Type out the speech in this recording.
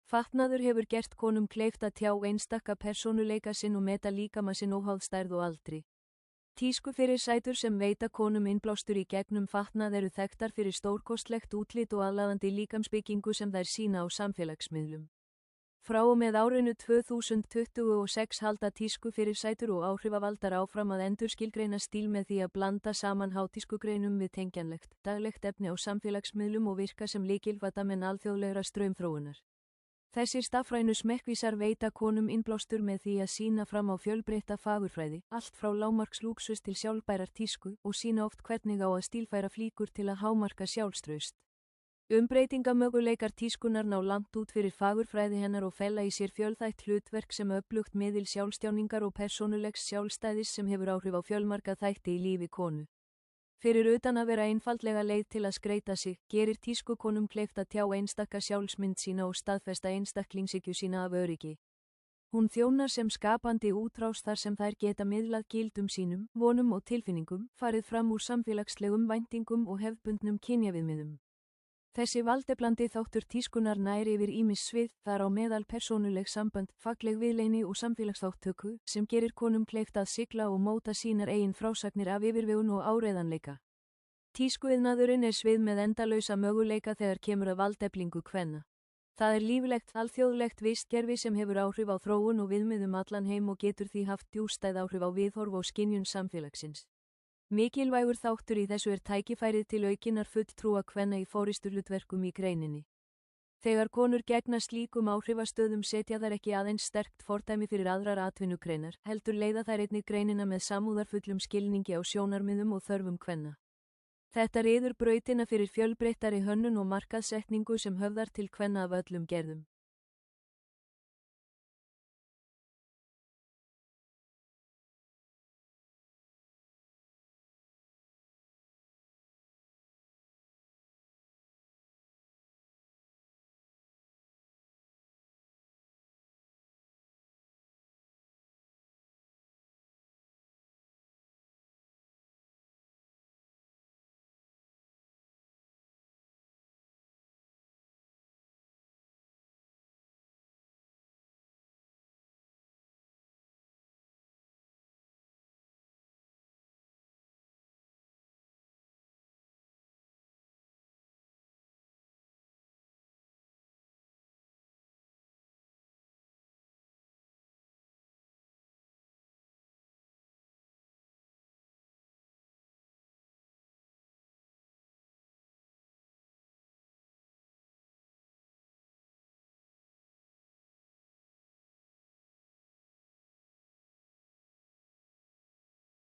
Fatnaður hefur gert konum kleift að tjá einstaka persónuleika sinn og meta líkama sinn óháð stærð og aldri. Tískufyrirsætur sem veita konum innblástur í gegnum fatnað eru þekktar fyrir stórkostlegt útlit og aðlaðandi líkamsbyggingu sem þær sýna á samfélagsmiðlum. Frá og með árinu 2026 halda tískufyrirsætur og áhrifavaldar áfram að endurskilgreina stíl með því að blanda saman hátískugreinum við tengjanlegt, daglegt efni á samfélagsmiðlum og virka sem lykilvatamenn alþjóðlegra straumþróunar. Þessir stafrænu smekkvísar veita konum innblástur með því að sýna fram á fjölbreytta fagurfræði, allt frá lágmarkslúxus til sjálfbærar tísku og sýna oft hvernig á að stílfæra flíkur til að hámarka sjálfstraust. Umbreytingamöguleikar tískunar ná langt út fyrir fagurfræði hennar og fela í sér fjölþætt hlutverk sem öflugt miðil sjálfstjáningar og persónulegs sjálfstæðis sem hefur áhrif á fjölmarga þætti í lífi konu. Fyrir utan að vera einfaldlega leið til að skreyta sig, gerir tískukonum kleift að tjá einstaka sjálfsmynd sína og staðfesta einstaklingshyggju sína af öryggi. Hún þjónar sem skapandi útrás þar sem þær geta miðlað gildum sínum, vonum og tilfinningum, farið fram úr samfélagslegum væntingum og hefðbundnum kynjaviðmiðum. Þessi valdeblandi þáttur tískunar nær yfir ýmis svið, þar á meðal persónuleg sambönd, fagleg viðleini og samfélagsþátttöku, sem gerir konum kleift að sigla og móta sínar eigin frásagnir af yfirvegun og áreiðanleika. Tískuiðnaðurinn er svið með endalausa möguleika þegar kemur að valdeflingu kvenna. Það er líflegt, alþjóðlegt vistgerfi sem hefur áhrif á þróun og viðmiðum allan heim og getur því haft djúpstæð áhrif á viðhorf og skynjun samfélagsins. Mikilvægur þáttur í þessu er tækifærið til aukinnar fulltrúa kvenna í forystulutverkum í greininni. Þegar konur gegna slíkum áhrifastöðum setja þær ekki aðeins sterkt fordæmi fyrir aðrar atvinnugreinar, heldur leiða þær einnig greinina með samúðarfullum skilningi á sjónarmiðum og þörfum kvenna. Þetta ryður brautina fyrir fjölbreyttari hönnun og markaðssetningu sem höfðar til kvenna af öllum gerðum.